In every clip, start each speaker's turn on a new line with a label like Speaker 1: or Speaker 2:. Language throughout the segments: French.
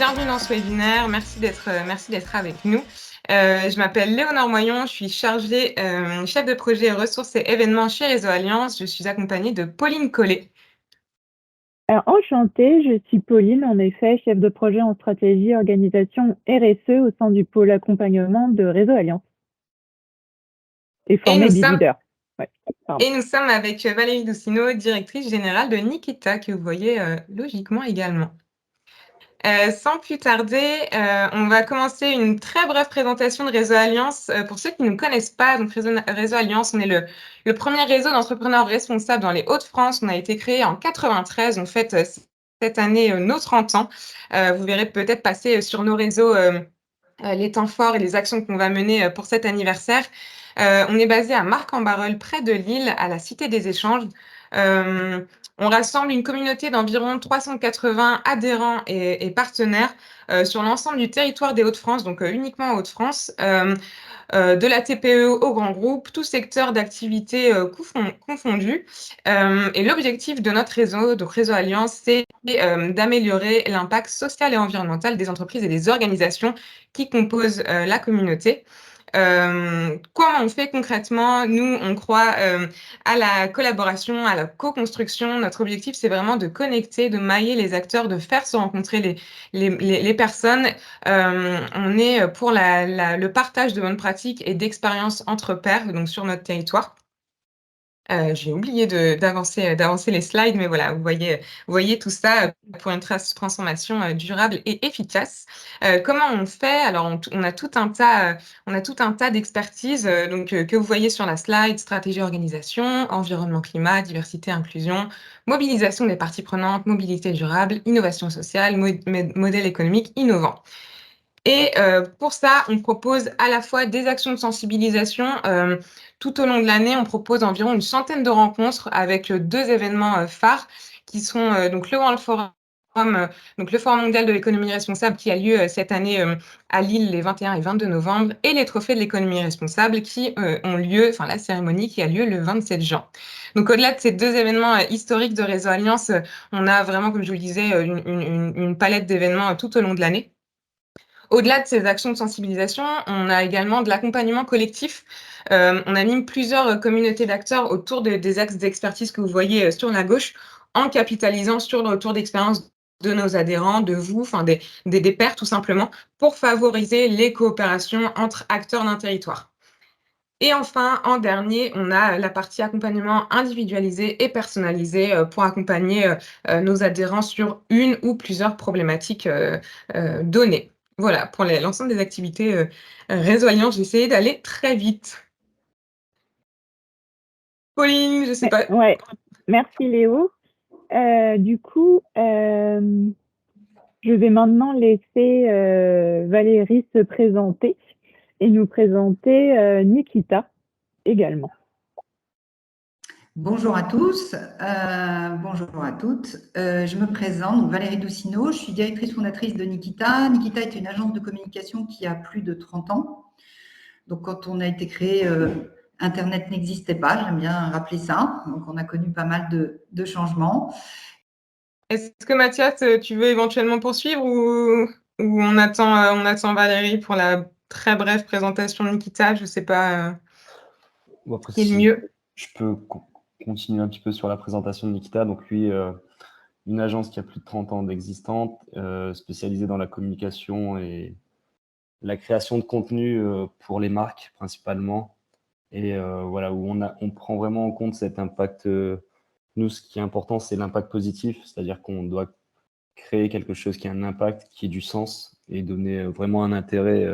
Speaker 1: bienvenue dans ce webinaire. Merci d'être avec nous. Je m'appelle Léonore Moyon, je suis chargée chef de projet ressources et événements chez Réseau Alliance. Je suis accompagnée de Pauline Collet.
Speaker 2: Alors, enchantée, je suis Pauline, en effet, chef de projet en stratégie, organisation RSE au sein du pôle accompagnement de Réseau Alliance. Et formée leader.
Speaker 1: Et nous sommes avec Valérie Doucineau, directrice générale de Nikita, que vous voyez logiquement également. Sans plus tarder, on va commencer une très brève présentation de Réseau Alliance. Pour ceux qui ne nous connaissent pas, donc Réseau Alliance, on est le premier réseau d'entrepreneurs responsables dans les Hauts-de-France. On a été créé en 93. On fête cette année nos 30 ans. Vous verrez peut-être passer sur nos réseaux les temps forts et les actions qu'on va mener pour cet anniversaire. On est basé à Marc-en-Barœul, près de Lille, à la Cité des Échanges. On rassemble une communauté d'environ 380 adhérents et partenaires sur l'ensemble du territoire des Hauts-de-France, donc uniquement Hauts-de-France, de la TPE au grand groupe, tout secteur d'activité confondu. Et l'objectif de notre réseau, donc Réseau Alliance, c'est d'améliorer l'impact social et environnemental des entreprises et des organisations qui composent la communauté. Comment on fait concrètement? Nous, on croit à la collaboration, à la co-construction. Notre objectif, c'est vraiment de connecter, de mailler les acteurs, de faire se rencontrer les personnes. On est pour le partage de bonnes pratiques et d'expériences entre pairs, donc sur notre territoire. J'ai oublié d'avancer les slides, mais voilà, vous voyez tout ça pour une transformation durable et efficace. Comment on fait? Alors, on a tout un tas d'expertises que vous voyez sur la slide: stratégie, organisation, environnement, climat, diversité, inclusion, mobilisation des parties prenantes, mobilité durable, innovation sociale, modèle économique innovant. Et pour ça, on propose à la fois des actions de sensibilisation. Tout au long de l'année, on propose environ une centaine de rencontres avec 2 événements phares qui sont donc le World Forum, donc le Forum mondial de l'économie responsable qui a lieu cette année à Lille les 21 et 22 novembre, et les Trophées de l'économie responsable qui ont lieu, enfin la cérémonie qui a lieu le 27 juin. Donc au-delà de ces 2 événements historiques de Réseau Alliance, on a vraiment, comme je vous le disais, une palette d'événements tout au long de l'année. Au-delà de ces actions de sensibilisation, on a également de l'accompagnement collectif. On anime plusieurs communautés d'acteurs autour des axes d'expertise que vous voyez sur la gauche, en capitalisant sur le retour d'expérience de nos adhérents, de vous, enfin des pairs tout simplement, pour favoriser les coopérations entre acteurs d'un territoire. Et enfin, en dernier, on a la partie accompagnement individualisé et personnalisé pour accompagner nos adhérents sur une ou plusieurs problématiques données. Voilà, pour l'ensemble des activités Réseau Alliance, j'ai essayé d'aller très vite. Pauline, je sais pas.
Speaker 2: Ouais, merci Léo. Du coup, je vais maintenant laisser Valérie se présenter et nous présenter Nikita également.
Speaker 3: Bonjour à tous, bonjour à toutes. Je me présente, donc Valérie Doucineau, je suis directrice fondatrice de Nikita. Nikita est une agence de communication qui a plus de 30 ans. Donc, quand on a été créé, Internet n'existait pas, j'aime bien rappeler ça. Donc, on a connu pas mal de changements.
Speaker 1: Est-ce que Mathias, tu veux éventuellement poursuivre ou on attend Valérie pour la très brève présentation de Nikita? Je ne sais pas
Speaker 4: Après,
Speaker 1: qui est le mieux.
Speaker 4: Je peux continuer un petit peu sur la présentation de Nikita. Donc, lui, une agence qui a plus de 30 ans d'existence, spécialisée dans la communication et la création de contenu pour les marques principalement. Et voilà, où on prend vraiment en compte cet impact. Nous, ce qui est important, c'est l'impact positif, c'est-à-dire qu'on doit créer quelque chose qui a un impact, qui ait du sens et donner vraiment un intérêt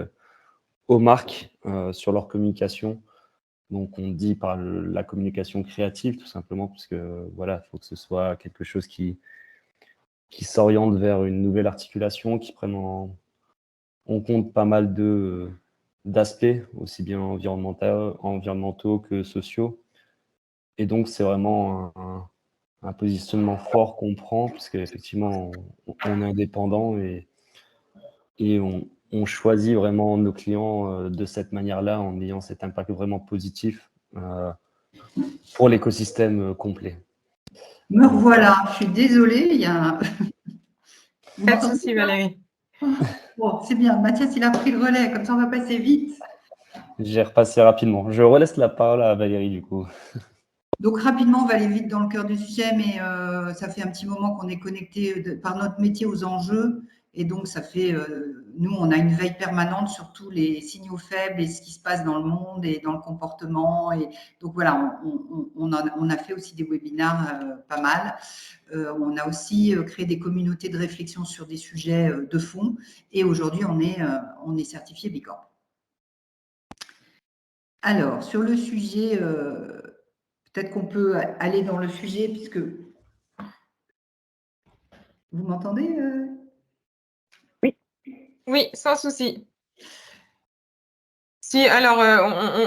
Speaker 4: aux marques sur leur communication. Donc, on dit par la communication créative, tout simplement, parce que voilà, il faut que ce soit quelque chose qui s'oriente vers une nouvelle articulation, qui prenne en compte pas mal d'aspects, aussi bien environnementaux que sociaux. Et donc, c'est vraiment un positionnement fort qu'on prend, parce qu'effectivement, on est indépendant et on choisit vraiment nos clients de cette manière-là, en ayant cet impact vraiment positif pour l'écosystème complet.
Speaker 3: Me revoilà, je suis désolée, il y a...
Speaker 1: Pas de souci, Valérie.
Speaker 3: Bon, c'est bien. Mathias, il a pris le relais. Comme ça, on va passer vite.
Speaker 4: J'ai repassé rapidement. Je relaisse la parole à Valérie, du coup.
Speaker 3: Donc, rapidement, on va aller vite dans le cœur du sujet, mais ça fait un petit moment qu'on est connecté par notre métier aux enjeux. Et donc, ça fait, nous, on a une veille permanente sur tous les signaux faibles et ce qui se passe dans le monde et dans le comportement. Et donc, voilà, on a fait aussi des webinaires pas mal. On a aussi créé des communautés de réflexion sur des sujets de fond. Et aujourd'hui, on est certifié B Corp. Alors, sur le sujet, peut-être qu'on peut aller dans le sujet puisque vous m'entendez
Speaker 1: Oui, sans souci. Si, alors,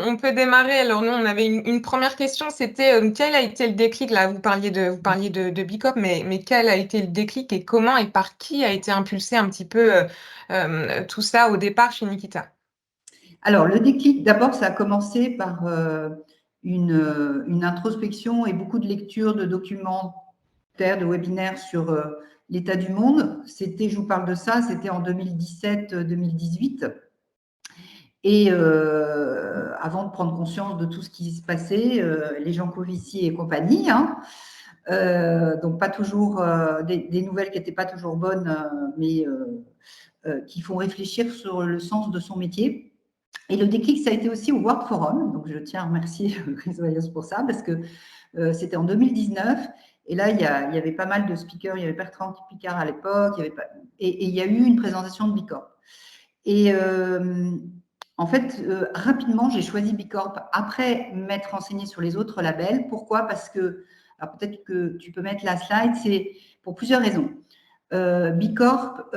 Speaker 1: on peut démarrer. Alors, nous, on avait une première question, c'était quel a été le déclic? Là, vous parliez de Bicop, mais quel a été le déclic et comment et par qui a été impulsé un petit peu tout ça au départ chez Nikita?
Speaker 3: Alors, le déclic, d'abord, ça a commencé par une introspection et beaucoup de lectures de documentaires, de webinaires sur l'état du monde. Je vous parle de ça, c'était en 2017-2018. Et avant de prendre conscience de tout ce qui se passait, les gens Covici et compagnie, hein, donc pas toujours des nouvelles qui n'étaient pas toujours bonnes, mais qui font réfléchir sur le sens de son métier. Et le déclic, ça a été aussi au World Forum. Donc je tiens à remercier Réseau Alliance pour ça, parce que c'était en 2019. Et là, il y avait pas mal de speakers. Il y avait Bertrand Picard à l'époque. Et il y a eu une présentation de Bicorp. Et en fait, rapidement, j'ai choisi Bicorp après m'être renseignée sur les autres labels. Pourquoi? Parce que, alors peut-être que tu peux mettre la slide, c'est pour plusieurs raisons. Bicorp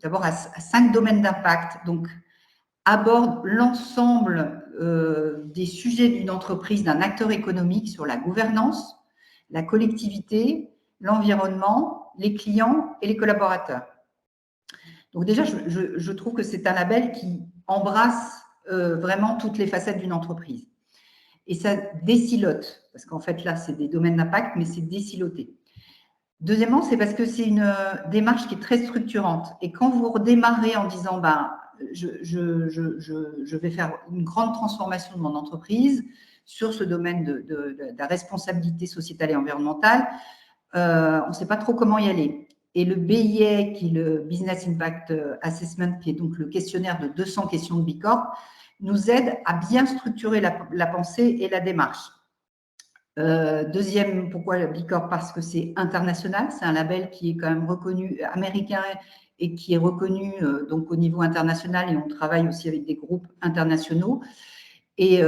Speaker 3: d'abord a 5 domaines d'impact, donc aborde l'ensemble des sujets d'une entreprise, d'un acteur économique sur la gouvernance, la collectivité, l'environnement, les clients et les collaborateurs. Donc déjà, je trouve que c'est un label qui embrasse vraiment toutes les facettes d'une entreprise. Et ça désilote, parce qu'en fait là, c'est des domaines d'impact, mais c'est désiloté. Deuxièmement, c'est parce que c'est une démarche qui est très structurante. Et quand vous redémarrez en disant, ben, je vais faire une grande transformation de mon entreprise sur ce domaine de la responsabilité sociétale et environnementale, on ne sait pas trop comment y aller. Et le BIA, qui est le Business Impact Assessment, qui est donc le questionnaire de 200 questions de Bicorp, nous aide à bien structurer la pensée et la démarche. Deuxième, pourquoi le Bicorp? Parce que c'est international, c'est un label qui est quand même reconnu américain et qui est reconnu donc au niveau international, et on travaille aussi avec des groupes internationaux. Et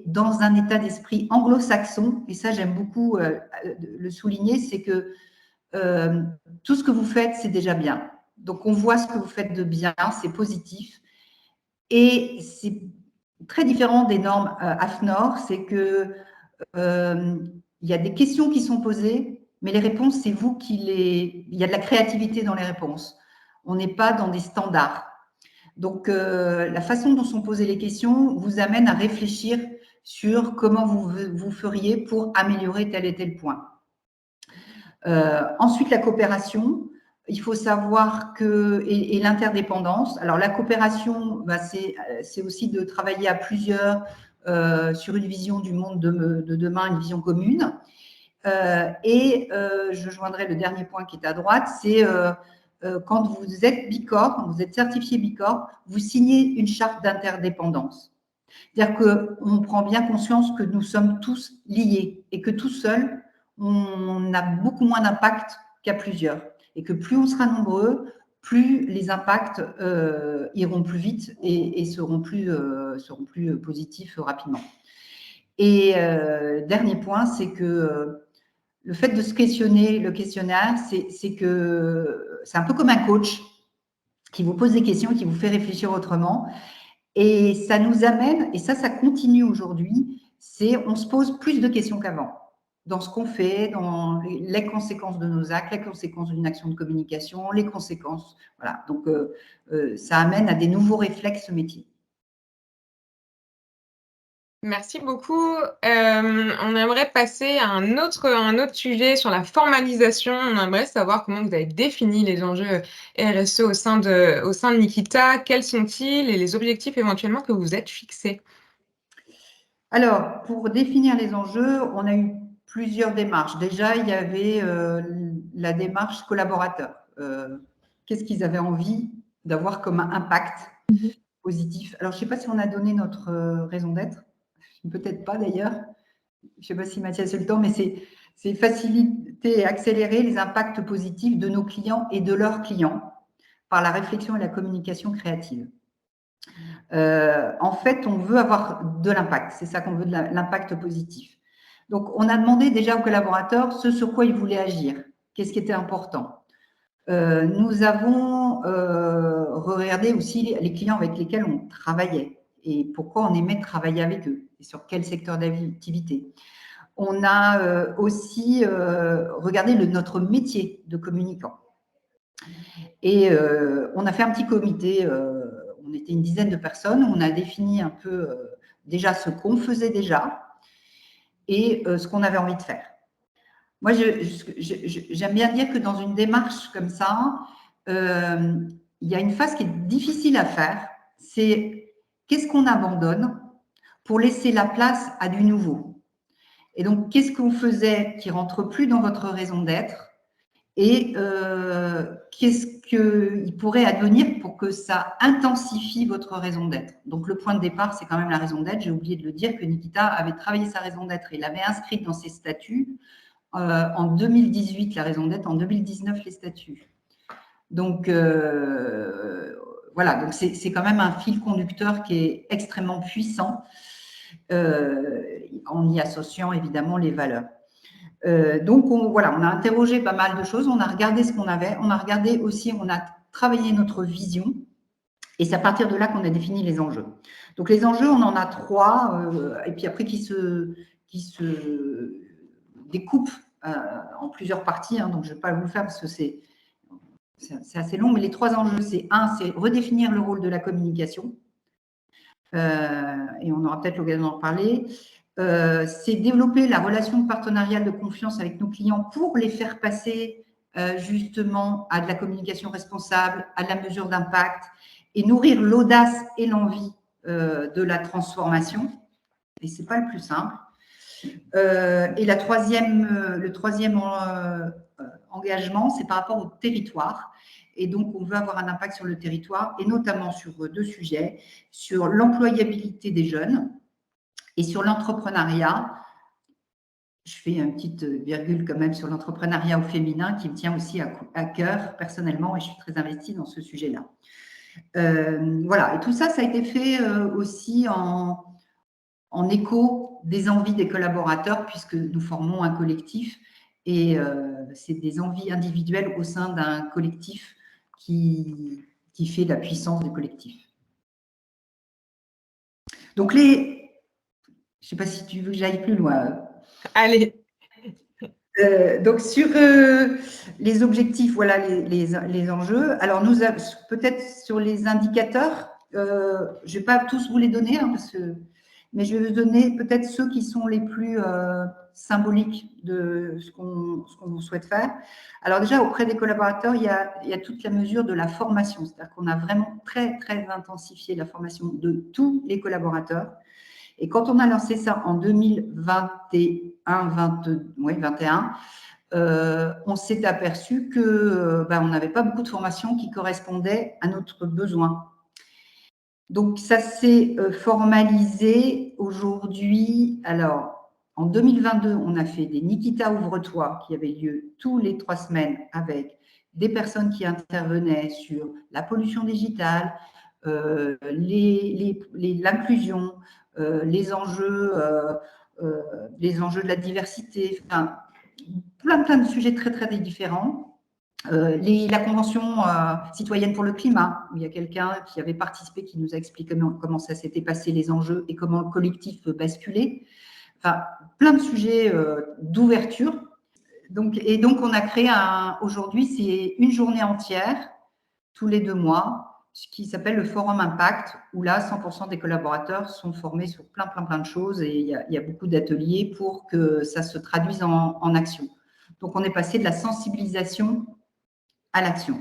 Speaker 3: dans un état d'esprit anglo-saxon, et ça j'aime beaucoup le souligner, c'est que tout ce que vous faites, c'est déjà bien. Donc on voit ce que vous faites de bien, c'est positif. Et c'est très différent des normes AFNOR, c'est que il y a des questions qui sont posées, mais les réponses, c'est vous qui les... Il y a de la créativité dans les réponses. On n'est pas dans des standards. Donc, la façon dont sont posées les questions vous amène à réfléchir sur comment vous feriez pour améliorer tel et tel point. Ensuite, la coopération. Il faut savoir que, et l'interdépendance. Alors, la coopération, bah, c'est aussi de travailler à plusieurs sur une vision du monde de demain, une vision commune. Je joindrai le dernier point qui est à droite, c'est quand vous êtes Bicorp, vous êtes certifié Bicorp, vous signez une charte d'interdépendance. C'est-à-dire qu'on prend bien conscience que nous sommes tous liés et que tout seul, on a beaucoup moins d'impact qu'à plusieurs. Et que plus on sera nombreux, plus les impacts iront plus vite et seront plus positifs rapidement. Et dernier point, c'est que le fait de se questionner, le questionnaire, c'est que c'est un peu comme un coach qui vous pose des questions, qui vous fait réfléchir autrement. Et ça nous amène, et ça continue aujourd'hui, on se pose plus de questions qu'avant. Dans ce qu'on fait, dans les conséquences de nos actes, les conséquences d'une action de communication, les conséquences. Voilà. Donc, ça amène à des nouveaux réflexes métiers.
Speaker 1: Merci beaucoup. On aimerait passer à un autre sujet sur la formalisation. On aimerait savoir comment vous avez défini les enjeux RSE au sein de Nikita. Quels sont-ils et les objectifs éventuellement que vous vous êtes fixés?
Speaker 3: Alors, pour définir les enjeux, on a eu plusieurs démarches. Déjà, il y avait la démarche collaborateur. Qu'est-ce qu'ils avaient envie d'avoir comme impact positif? Alors, je ne sais pas si on a donné notre raison d'être. Peut-être pas d'ailleurs. Je ne sais pas si Mathias a eu le temps, mais c'est faciliter et accélérer les impacts positifs de nos clients et de leurs clients par la réflexion et la communication créative. En fait, on veut avoir de l'impact. C'est ça qu'on veut, de l'impact positif. Donc, on a demandé déjà aux collaborateurs ce sur quoi ils voulaient agir. Qu'est-ce qui était important? Nous avons regardé aussi les clients avec lesquels on travaillait et pourquoi on aimait travailler avec eux et sur quel secteur d'activité. On a aussi regardé notre métier de communicant. Et on a fait un petit comité, on était une dizaine de personnes, on a défini un peu déjà ce qu'on faisait déjà et ce qu'on avait envie de faire. Moi, j'aime bien dire que dans une démarche comme ça, il y a une phase qui est difficile à faire, c'est qu'est-ce qu'on abandonne pour laisser la place à du nouveau. Et donc, qu'est-ce qu'on faisait qui rentre plus dans votre raison d'être et qu'est-ce qu'il pourrait advenir pour que ça intensifie votre raison d'être. Donc, le point de départ, c'est quand même la raison d'être. J'ai oublié de le dire que Nikita avait travaillé sa raison d'être et l'avait inscrite dans ses statuts en 2018, la raison d'être, en 2019, les statuts. Donc, voilà, donc c'est quand même un fil conducteur qui est extrêmement puissant en y associant évidemment les valeurs. Donc, on a interrogé pas mal de choses, on a regardé ce qu'on avait, on a regardé aussi, on a travaillé notre vision, et c'est à partir de là qu'on a défini les enjeux. Donc, les enjeux, on en a 3, et puis après qui se découpent en plusieurs parties, hein, donc je ne vais pas vous le faire parce que c'est assez long, mais les 3 enjeux, c'est redéfinir le rôle de la communication, et on aura peut-être l'occasion d'en parler. C'est développer la relation partenariale de confiance avec nos clients pour les faire passer justement à de la communication responsable, à de la mesure d'impact et nourrir l'audace et l'envie de la transformation. Et ce n'est pas le plus simple. Et le troisième engagement, c'est par rapport au territoire. Et donc, on veut avoir un impact sur le territoire et notamment sur 2 sujets, sur l'employabilité des jeunes et sur l'entrepreneuriat. Je fais une petite virgule quand même sur l'entrepreneuriat au féminin qui me tient aussi à cœur personnellement et je suis très investie dans ce sujet-là. Voilà, et tout ça, ça a été fait aussi en écho des envies des collaborateurs puisque nous formons un collectif et c'est des envies individuelles au sein d'un collectif qui fait la puissance du collectif. Donc, je ne sais pas si tu veux que j'aille plus loin.
Speaker 1: Allez.
Speaker 3: Donc, sur les objectifs, voilà les enjeux. Alors, nous peut-être sur les indicateurs, je ne vais pas tous vous les donner, hein, mais je vais vous donner peut-être ceux qui sont les plus symboliques de ce qu'on souhaite faire. Alors, déjà, auprès des collaborateurs, il y a toute la mesure de la formation. C'est-à-dire qu'on a vraiment très, très intensifié la formation de tous les collaborateurs. Et quand on a lancé ça en 2021, on s'est aperçu que on n'avait pas beaucoup de formations qui correspondaient à notre besoin. Donc, ça s'est formalisé aujourd'hui. Alors, en 2022, on a fait des Nikita Ouvre-toi qui avaient lieu tous les 3 semaines avec des personnes qui intervenaient sur la pollution digitale, l'inclusion, les enjeux de la diversité, enfin, plein de sujets très, très différents. La Convention citoyenne pour le climat, où il y a quelqu'un qui avait participé, qui nous a expliqué comment ça s'était passé, les enjeux et comment le collectif peut basculer. Enfin, plein de sujets d'ouverture. Donc, on a créé aujourd'hui, c'est une journée entière, tous les 2 mois, qui s'appelle le Forum Impact, où là, 100% des collaborateurs sont formés sur plein de choses et il y a beaucoup d'ateliers pour que ça se traduise en action. Donc, on est passé de la sensibilisation à l'action.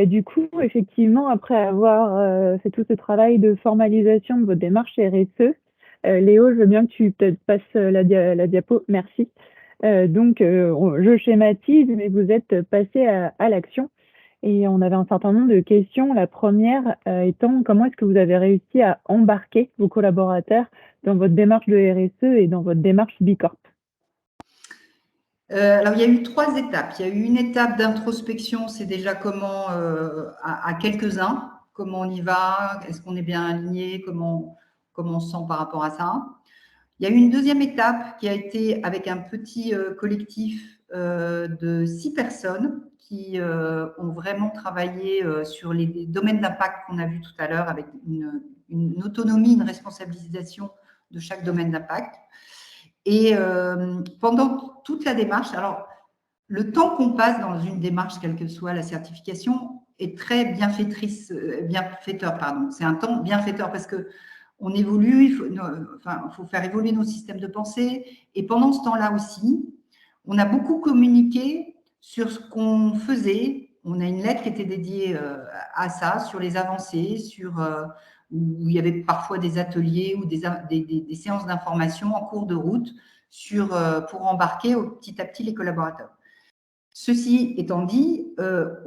Speaker 2: Du coup, effectivement, après avoir fait tout ce travail de formalisation de votre démarche RSE, Léo, je veux bien que tu peut-être passes la diapo. Merci. Je schématise, mais vous êtes passé à l'action et on avait un certain nombre de questions. La première étant, comment est-ce que vous avez réussi à embarquer vos collaborateurs dans votre démarche de RSE et dans votre démarche Bicorp?
Speaker 3: Alors, il y a eu 3 étapes. Il y a eu une étape d'introspection, c'est déjà comment, à quelques-uns, comment on y va, est-ce qu'on est bien aligné, comment on se sent par rapport à ça. Il y a eu une deuxième étape qui a été avec un petit collectif de 6 personnes qui ont vraiment travaillé sur les domaines d'impact qu'on a vu tout à l'heure, avec une autonomie, une responsabilisation de chaque domaine d'impact. Et pendant toute la démarche, alors le temps qu'on passe dans une démarche, quelle que soit la certification, est très bienfaiteur, pardon. C'est un temps bienfaiteur parce que on évolue, il faut faire évoluer nos systèmes de pensée. Et pendant ce temps-là aussi, on a beaucoup communiqué sur ce qu'on faisait. On a une lettre qui était dédiée à ça, sur les avancées, où il y avait parfois des ateliers ou des séances d'information en cours de route pour embarquer petit à petit les collaborateurs. Ceci étant dit,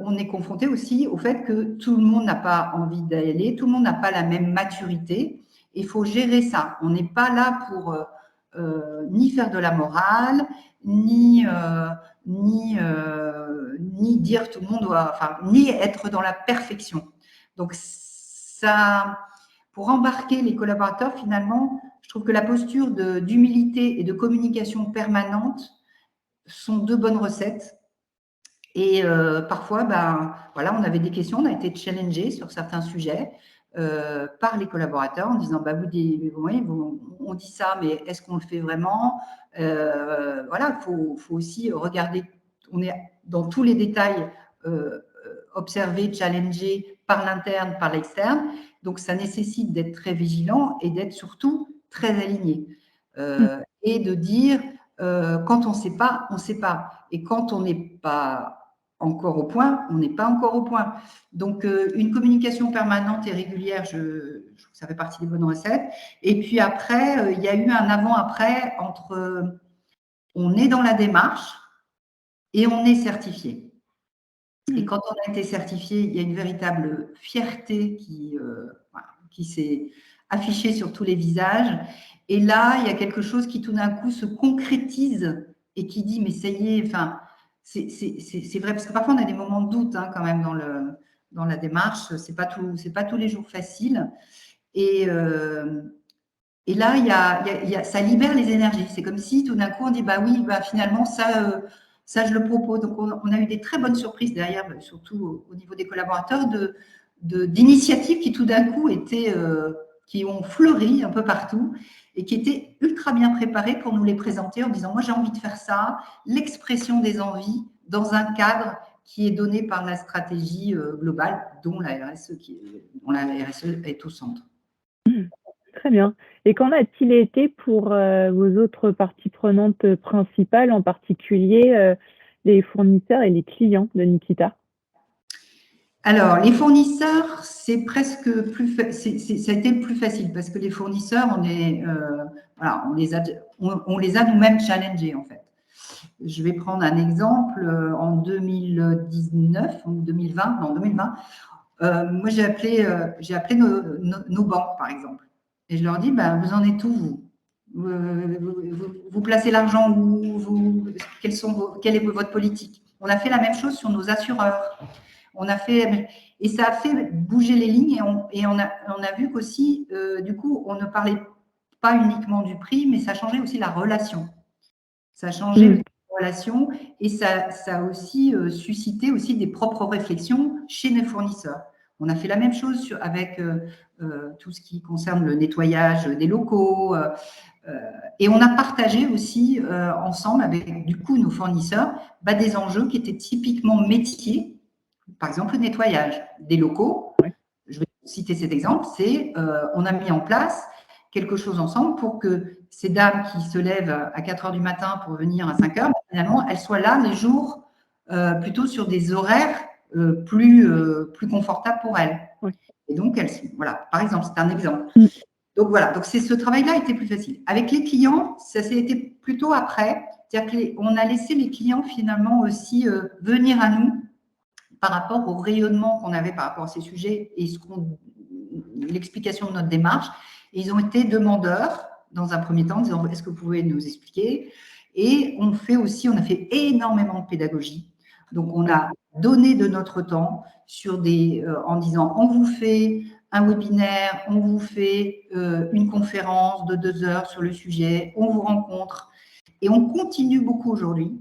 Speaker 3: on est confronté aussi au fait que tout le monde n'a pas envie d'aller, tout le monde n'a pas la même maturité. Il faut gérer ça. On n'est pas là pour ni faire de la morale, ni dire tout le monde doit, ni être dans la perfection. Donc ça, pour embarquer les collaborateurs, finalement, je trouve que la posture d'humilité et de communication permanente sont 2 bonnes recettes. Et parfois, voilà, on avait des questions, on a été challengés sur certains sujets par les collaborateurs en disant, on dit ça, mais est-ce qu'on le fait vraiment? Voilà, faut aussi regarder, on est dans tous les détails observés, challengés par l'interne, par l'externe. Donc, ça nécessite d'être très vigilant et d'être surtout très aligné. Et de dire, quand on ne sait pas, on ne sait pas. Et quand on n'est pas encore au point, on n'est pas encore au point. Donc, une communication permanente et régulière, je trouve que ça fait partie des bonnes recettes. Et puis après, il y a eu un avant-après entre on est dans la démarche et on est certifié. Et quand on a été certifié, il y a une véritable fierté qui s'est affichée sur tous les visages. Et là, il y a quelque chose qui tout d'un coup se concrétise et qui dit, mais ça y est, c'est vrai, parce que parfois on a des moments de doute quand même dans la démarche, c'est pas tous les jours facile. Et là, ça libère les énergies. C'est comme si tout d'un coup on dit, finalement, ça, je le propose. Donc, on a eu des très bonnes surprises derrière, surtout au niveau des collaborateurs, d'initiatives qui tout d'un coup qui ont fleuri un peu partout et qui étaient ultra bien préparées pour nous les présenter en disant, moi, j'ai envie de faire ça, l'expression des envies dans un cadre qui est donné par la stratégie globale dont la RSE est au centre.
Speaker 2: Très bien. Et qu'en a-t-il été pour vos autres parties prenantes principales, en particulier les fournisseurs et les clients de Nikita?
Speaker 3: Alors, les fournisseurs, c'est presque ça a été le plus facile parce que les fournisseurs, on les a nous-mêmes challengés en fait. Je vais prendre un exemple. En 2019 ou 2020, moi j'ai appelé nos banques par exemple. Et je leur dis, vous en êtes où, vous placez l'argent où, quelle est votre politique? On a fait la même chose sur nos assureurs. Et ça a fait bouger les lignes et on a vu qu'aussi, du coup, on ne parlait pas uniquement du prix, mais ça changeait aussi la relation. Ça a changé la relation et ça a aussi suscité aussi des propres réflexions chez nos fournisseurs. On a fait la même chose avec tout ce qui concerne le nettoyage des locaux et on a partagé aussi ensemble avec du coup nos fournisseurs des enjeux qui étaient typiquement métiers par exemple, le nettoyage des locaux.
Speaker 2: Ouais.
Speaker 3: Je vais citer cet exemple, c'est on a mis en place quelque chose ensemble pour que ces dames qui se lèvent à 4 heures du matin pour venir à 5 heures, finalement, elles soient là les jours plutôt sur des horaires plus confortables pour elles.
Speaker 2: Ouais.
Speaker 3: Et donc, voilà, par exemple, c'est un exemple.
Speaker 2: Mm.
Speaker 3: Donc voilà, donc ce travail-là était plus facile. Avec les clients, ça s'est été plutôt après. C'est-à-dire qu'on a laissé les clients finalement aussi venir à nous par rapport au rayonnement qu'on avait par rapport à ces sujets et l'explication de notre démarche. Et ils ont été demandeurs dans un premier temps, en disant est-ce que vous pouvez nous expliquer? Et on a fait énormément de pédagogie. Donc on a donné de notre temps en disant on vous fait un webinaire, on vous fait une conférence de 2 heures sur le sujet, on vous rencontre. Et on continue beaucoup aujourd'hui.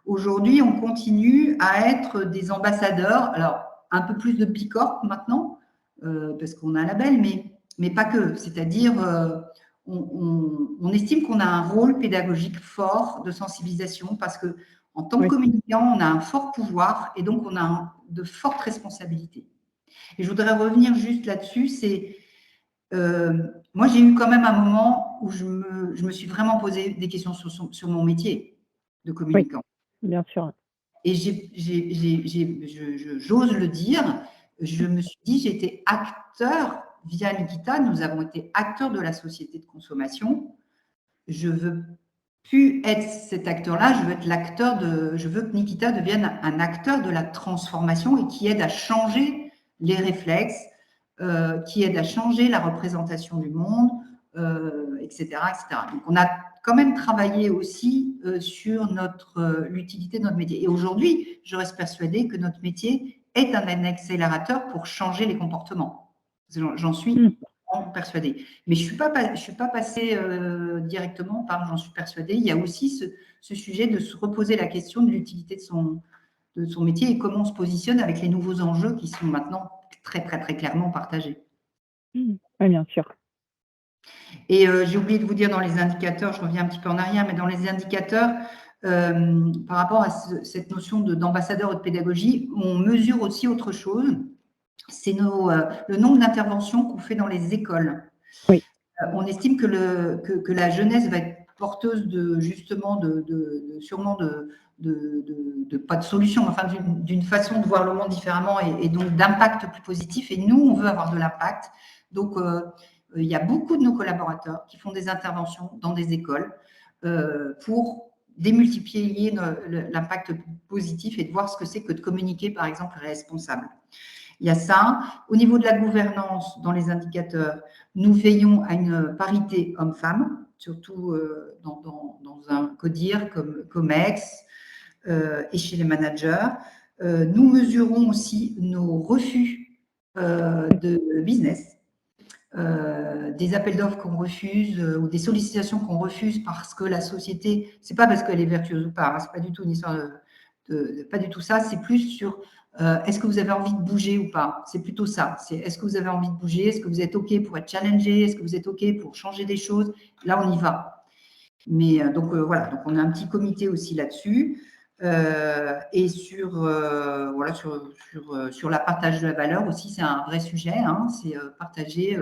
Speaker 3: Aujourd'hui, on continue à être des ambassadeurs. Alors, un peu plus de Bicorp maintenant, parce qu'on a un label, mais pas que. C'est-à-dire, on estime qu'on a un rôle pédagogique fort de sensibilisation parce que en tant que communicant, on a un fort pouvoir et donc on a de fortes responsabilités. Et je voudrais revenir juste là-dessus, moi, j'ai eu quand même un moment où je me suis vraiment posé des questions sur mon métier de communicant.
Speaker 2: Oui, bien sûr.
Speaker 3: Et j'ose le dire, je me suis dit, j'étais acteur via Nikita, nous avons été acteurs de la société de consommation. Je veux plus être cet acteur-là, je veux que Nikita devienne un acteur de la transformation et qui aide à changer les réflexes, qui aide à changer la représentation du monde, etc., etc. Donc, on a quand même travaillé aussi sur l'utilité de notre métier. Et aujourd'hui, je reste persuadée que notre métier est un accélérateur pour changer les comportements. J'en suis persuadée. Mais je ne suis pas passée directement par j'en suis persuadée. Il y a aussi ce sujet de se reposer la question de l'utilité de son métier et comment on se positionne avec les nouveaux enjeux qui sont maintenant très, très, très clairement partagés.
Speaker 2: Oui, bien sûr.
Speaker 3: Et j'ai oublié de vous dire dans les indicateurs, je reviens un petit peu en arrière, mais dans les indicateurs, par rapport à cette notion d'ambassadeur ou de pédagogie, on mesure aussi autre chose. C'est le nombre d'interventions qu'on fait dans les écoles.
Speaker 2: Oui.
Speaker 3: On estime que la jeunesse va être porteuse sûrement pas de solution, enfin d'une façon de voir le monde différemment et donc d'impact plus positif. Et nous, on veut avoir de l'impact. Donc, il y a beaucoup de nos collaborateurs qui font des interventions dans des écoles pour démultiplier l'impact positif et de voir ce que c'est que de communiquer, par exemple, responsable. Il y a ça. Au niveau de la gouvernance, dans les indicateurs, nous veillons à une parité homme-femme, surtout dans un CODIR comme COMEX et chez les managers. Nous mesurons aussi nos refus de business, des appels d'offres qu'on refuse ou des sollicitations qu'on refuse parce que la société, c'est pas parce qu'elle est vertueuse ou pas, hein, c'est pas du tout une histoire pas du tout ça, c'est plus sur est-ce que vous avez envie de bouger ou pas? C'est plutôt ça. C'est est-ce que vous avez envie de bouger? Est-ce que vous êtes OK pour être challengé? Est-ce que vous êtes OK pour changer des choses? Là, on y va. Mais donc, voilà. Donc, on a un petit comité aussi là-dessus. Et sur la partage de la valeur aussi, c'est un vrai sujet. Hein, c'est partager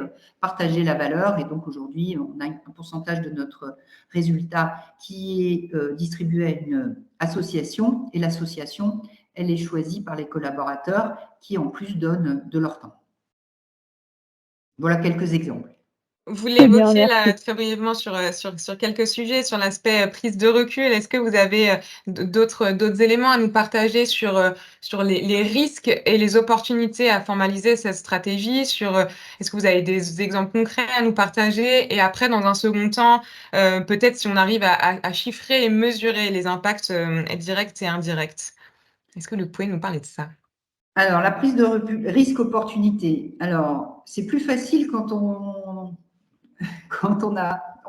Speaker 3: la valeur. Et donc, aujourd'hui, on a un pourcentage de notre résultat qui est distribué à une association. Et l'association, elle est choisie par les collaborateurs qui, en plus, donnent de leur temps. Voilà quelques exemples.
Speaker 1: Vous l'évoquiez là très brièvement sur quelques sujets, sur l'aspect prise de recul. Est-ce que vous avez d'autres éléments à nous partager sur les risques et les opportunités à formaliser cette stratégie? Est-ce que vous avez des exemples concrets à nous partager? Et après, dans un second temps, peut-être si on arrive à chiffrer et mesurer les impacts directs et indirects. Est-ce que vous pouvez nous parler de ça?
Speaker 3: Alors, la prise de recul, risque-opportunité. Alors, c'est plus facile quand on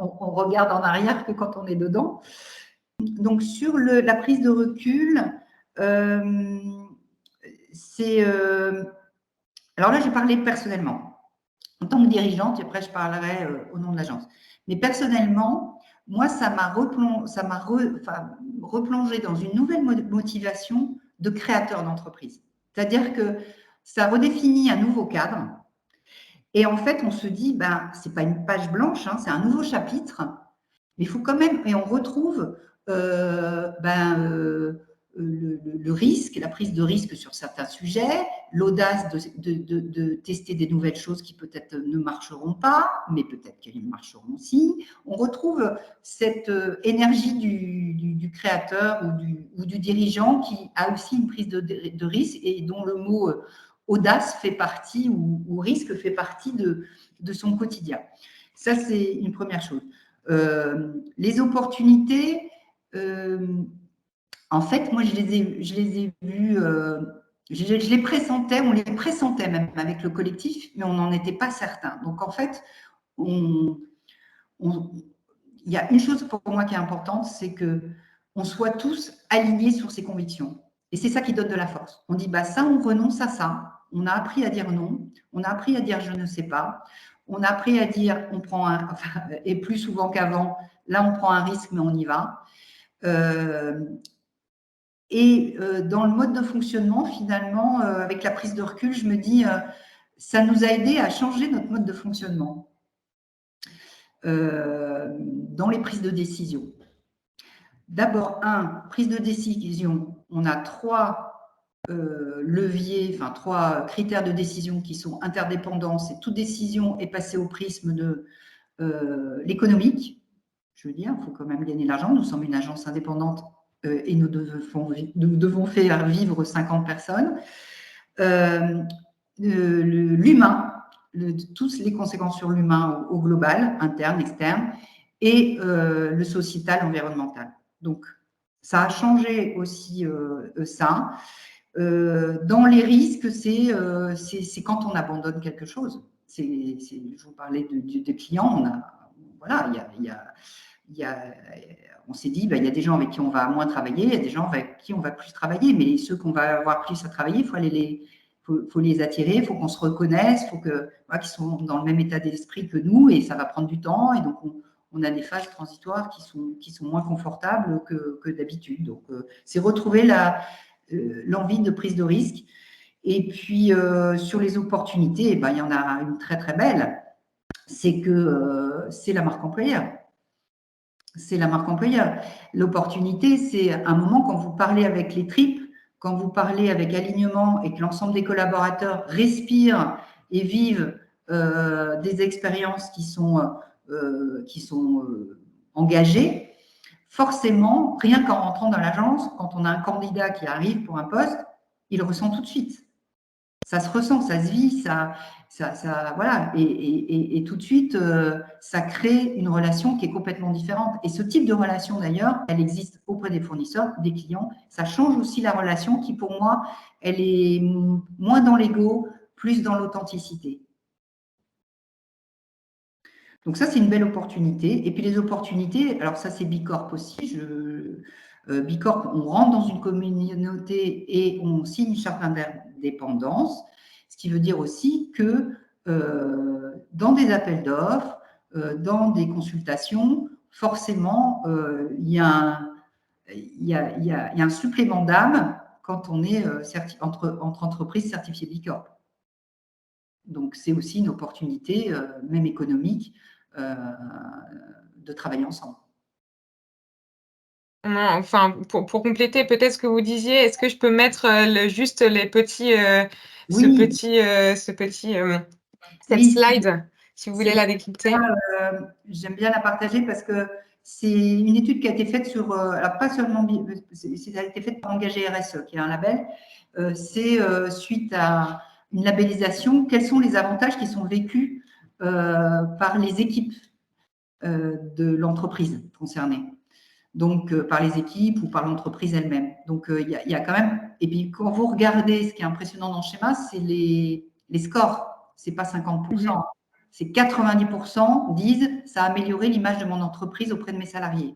Speaker 3: regarde en arrière que quand on est dedans. Donc, sur la prise de recul, alors là, j'ai parlé personnellement. En tant que dirigeante, et après, je parlerai au nom de l'agence. Mais personnellement, moi, ça m'a replongé dans une nouvelle motivation de créateur d'entreprise. C'est-à-dire que ça redéfinit un nouveau cadre. Et en fait, on se dit, ben, ce n'est pas une page blanche, hein, c'est un nouveau chapitre. Mais il faut quand même, et on retrouve le risque, la prise de risque sur certains sujets, l'audace de tester des nouvelles choses qui peut-être ne marcheront pas, mais peut-être qu'elles marcheront aussi. On retrouve cette énergie du créateur ou du dirigeant qui a aussi une prise de risque et dont le mot audace fait partie ou risque fait partie de son quotidien. Ça, c'est une première chose. Les opportunités, en fait, moi, je les ai vues, je les pressentais, on les pressentait même avec le collectif, mais on n'en était pas certain. Donc, en fait, il y a une chose pour moi qui est importante, c'est qu'on soit tous alignés sur ses convictions. Et c'est ça qui donne de la force. On dit, bah, ça, on renonce à ça. On a appris à dire non. On a appris à dire je ne sais pas. On a appris à dire, on prend et plus souvent qu'avant, là, on prend un risque, mais on y va. Dans le mode de fonctionnement, finalement, avec la prise de recul, je me dis, ça nous a aidé à changer notre mode de fonctionnement dans les prises de décision. D'abord, prise de décision, on a 3 leviers, enfin 3 critères de décision qui sont interdépendance, et toute décision est passée au prisme de l'économique. Je veux dire, il faut quand même gagner de l'argent. Nous sommes une agence indépendante et nous devons faire vivre 50 personnes. L'humain, tous les conséquences sur l'humain au global, interne, externe, et le sociétal, environnemental. Donc, ça a changé aussi ça. Dans les risques, c'est quand on abandonne quelque chose. Je vous parlais de clients, on s'est dit, il y a des gens avec qui on va moins travailler, il y a des gens avec qui on va plus travailler, mais ceux qu'on va avoir plus à travailler, il faut les attirer, il faut qu'on se reconnaisse, il faut qu'ils sont dans le même état d'esprit que nous, et ça va prendre du temps, et donc on a des phases transitoires qui sont moins confortables que d'habitude. Donc, c'est retrouver l'envie de prise de risque. Et puis, sur les opportunités, il y en a une très, très belle, c'est que c'est la marque employeur. C'est la marque employeur. L'opportunité, c'est un moment quand vous parlez avec les tripes, quand vous parlez avec alignement et que l'ensemble des collaborateurs respirent et vivent des expériences qui sont engagées, forcément, rien qu'en rentrant dans l'agence, quand on a un candidat qui arrive pour un poste, il le ressent tout de suite. Ça se ressent, ça se vit, voilà. Et tout de suite, ça crée une relation qui est complètement différente. Et ce type de relation, d'ailleurs, elle existe auprès des fournisseurs, des clients. Ça change aussi la relation qui, pour moi, elle est moins dans l'ego, plus dans l'authenticité. Donc ça, c'est une belle opportunité. Et puis les opportunités, alors ça, c'est Bicorp aussi. Bicorp, on rentre dans une communauté et on signe une charte d'indépendance, ce qui veut dire aussi que dans des appels d'offres, dans des consultations, forcément, il y a un supplément d'âme quand on est entre entreprises certifiées Bicorp. Donc, c'est aussi une opportunité, même économique, de travailler ensemble.
Speaker 1: Enfin, pour compléter peut-être ce que vous disiez, est-ce que je peux mettre juste les petits, cette slide, si vous voulez la décrypter.
Speaker 3: J'aime bien la partager parce que c'est une étude qui a été faite sur, alors pas seulement, ça a été faite par Engagé RSE, qui est un label. C'est suite à une labellisation, quels sont les avantages qui sont vécus par les équipes de l'entreprise concernée. Donc, par les équipes ou par l'entreprise elle-même. Donc, il y a quand même… Et puis, quand vous regardez, ce qui est impressionnant dans le schéma, c'est les scores. Ce n'est pas 50%. C'est 90% disent « ça a amélioré l'image de mon entreprise auprès de mes salariés ».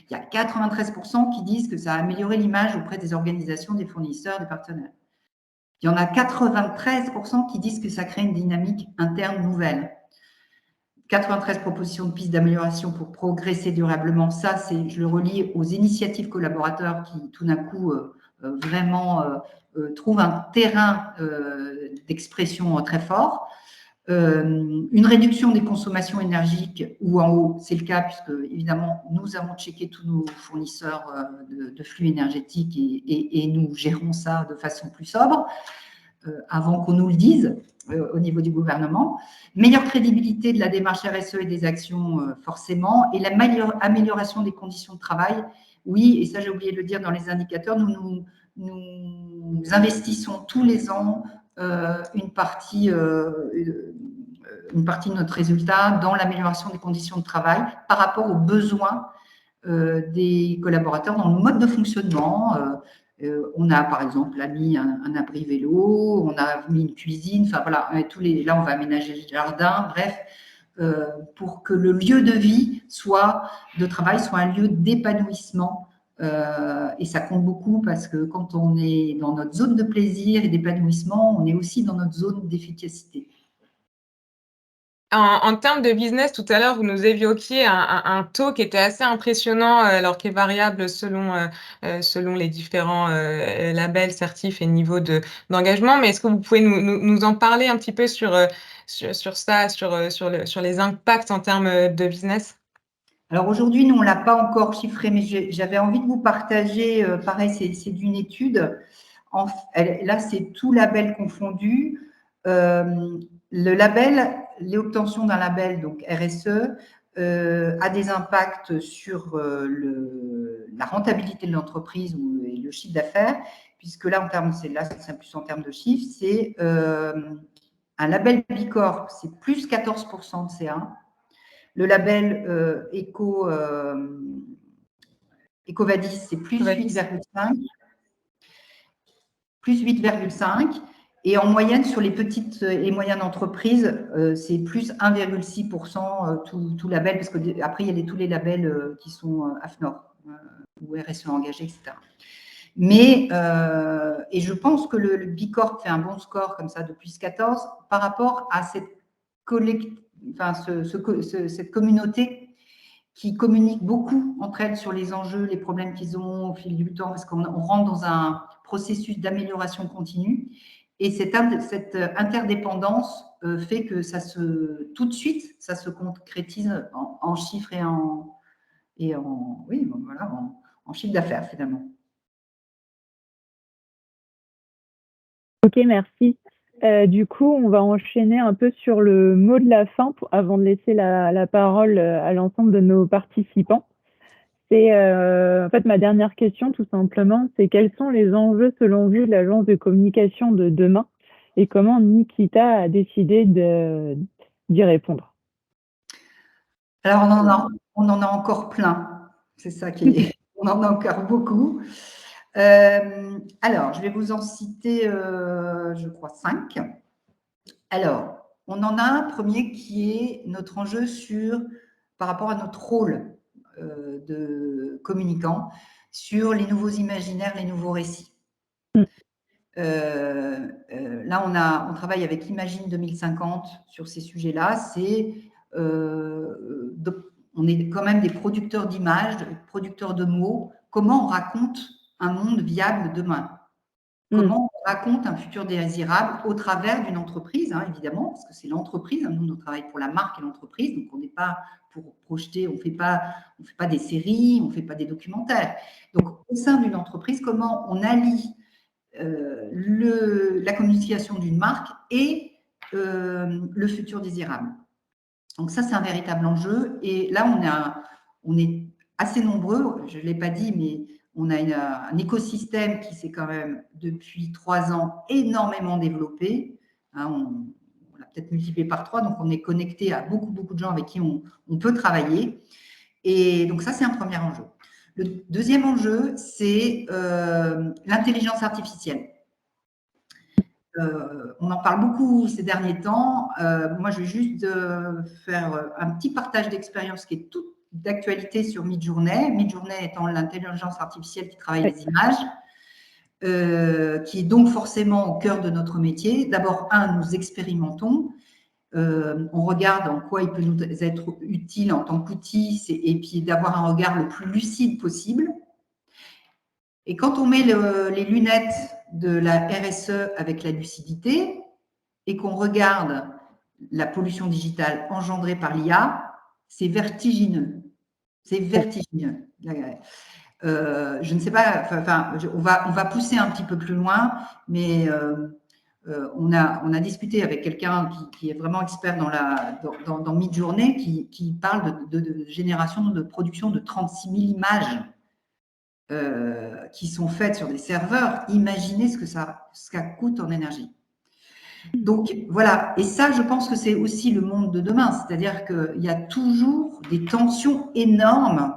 Speaker 3: Il y a 93% qui disent que ça a amélioré l'image auprès des organisations, des fournisseurs, des partenaires. Il y en a 93% qui disent que ça crée une dynamique interne nouvelle. 93 propositions de pistes d'amélioration pour progresser durablement. Ça, je le relie aux initiatives collaborateurs qui, tout d'un coup, vraiment trouve un terrain d'expression très fort. Une réduction des consommations énergiques, ou en haut, c'est le cas, puisque évidemment, nous avons checké tous nos fournisseurs de flux énergétiques et nous gérons ça de façon plus sobre, avant qu'on nous le dise au niveau du gouvernement. Meilleure crédibilité de la démarche RSE et des actions, forcément, et l'amélioration des conditions de travail. Oui, et ça j'ai oublié de le dire dans les indicateurs, nous investissons tous les ans une partie de notre résultat dans l'amélioration des conditions de travail par rapport aux besoins des collaborateurs dans le mode de fonctionnement. On a par exemple mis un abri vélo, on a mis une cuisine, enfin voilà, là on va aménager le jardin, bref, pour que le lieu de vie de travail soit un lieu d'épanouissement. Et ça compte beaucoup parce que quand on est dans notre zone de plaisir et d'épanouissement, on est aussi dans notre zone d'efficacité.
Speaker 1: En termes de business, tout à l'heure, vous nous évoquiez un taux qui était assez impressionnant, alors qui est variable selon les différents labels, certifs et niveaux d'engagement. Mais est-ce que vous pouvez nous en parler un petit peu sur ça, sur les impacts en termes de business?
Speaker 3: Alors aujourd'hui, nous, on ne l'a pas encore chiffré, mais j'avais envie de vous partager, pareil, c'est d'une étude. Là, c'est tout label confondu. Le label, l'obtention d'un label, donc RSE, a des impacts sur la rentabilité de l'entreprise et le chiffre d'affaires, puisque là, c'est plus en termes de chiffres, c'est un label Bicorp, c'est plus 14% de C1. Le label EcoVadis, c'est plus 8,5. Plus 8,5. Et en moyenne, sur les petites et moyennes entreprises, c'est plus 1,6% tout label, parce qu'après, il y a tous les labels qui sont AFNOR ou RSE engagé, etc. Mais, et je pense que le Bicorp fait un bon score comme ça de plus 14 par rapport à cette communauté qui communique beaucoup entre elles sur les enjeux, les problèmes qu'ils ont au fil du temps, parce qu'on rentre dans un processus d'amélioration continue. Et cette interdépendance fait que tout de suite, ça se concrétise en chiffres en chiffre d'affaires finalement.
Speaker 2: Ok, merci. Du coup, on va enchaîner un peu sur le mot de la fin avant de laisser la parole à l'ensemble de nos participants. C'est en fait ma dernière question, tout simplement, c'est quels sont les enjeux selon vous de l'agence de communication de demain et comment Nikita a décidé d'y répondre?
Speaker 3: Alors, on en a encore plein. C'est ça qui est. On en a encore beaucoup. Alors, je vais vous en citer, je crois, 5. Alors, on en a un premier qui est notre enjeu par rapport à notre rôle de communicant sur les nouveaux imaginaires, les nouveaux récits. Là, on travaille avec Imagine 2050 sur ces sujets-là. On est quand même des producteurs d'images, producteurs de mots. Comment on raconte un monde viable demain? Comment on raconte un futur désirable au travers d'une entreprise, évidemment, parce que c'est l'entreprise. Nous, on travaille pour la marque et l'entreprise, donc on n'est pas pour projeter, on ne fait pas des séries, on ne fait pas des documentaires. Donc, au sein d'une entreprise, comment on allie la communication d'une marque et le futur désirable. Donc ça, c'est un véritable enjeu. Et là, on est assez nombreux, je ne l'ai pas dit, mais on a un écosystème qui s'est quand même, depuis 3 ans, énormément développé. On l'a peut-être multiplié par 3, donc on est connecté à beaucoup, beaucoup de gens avec qui on peut travailler. Et donc ça, c'est un premier enjeu. Le deuxième enjeu, c'est l'intelligence artificielle. On en parle beaucoup ces derniers temps. Moi, je vais juste faire un petit partage d'expérience qui est toute d'actualité sur Midjourney. Midjourney étant l'intelligence artificielle qui travaille les images, qui est donc forcément au cœur de notre métier. D'abord, nous expérimentons. On regarde en quoi il peut nous être utile en tant qu'outil et puis d'avoir un regard le plus lucide possible. Et quand on met les lunettes de la RSE avec la lucidité et qu'on regarde la pollution digitale engendrée par l'IA, c'est vertigineux. C'est vertigineux. Je ne sais pas, on va pousser un petit peu plus loin, mais on a discuté avec quelqu'un qui est vraiment expert dans Midjourney, qui parle de génération, de production de 36 000 images qui sont faites sur des serveurs. Imaginez ce que ça coûte en énergie. Donc voilà, et ça, je pense que c'est aussi le monde de demain, c'est-à-dire qu'il y a toujours des tensions énormes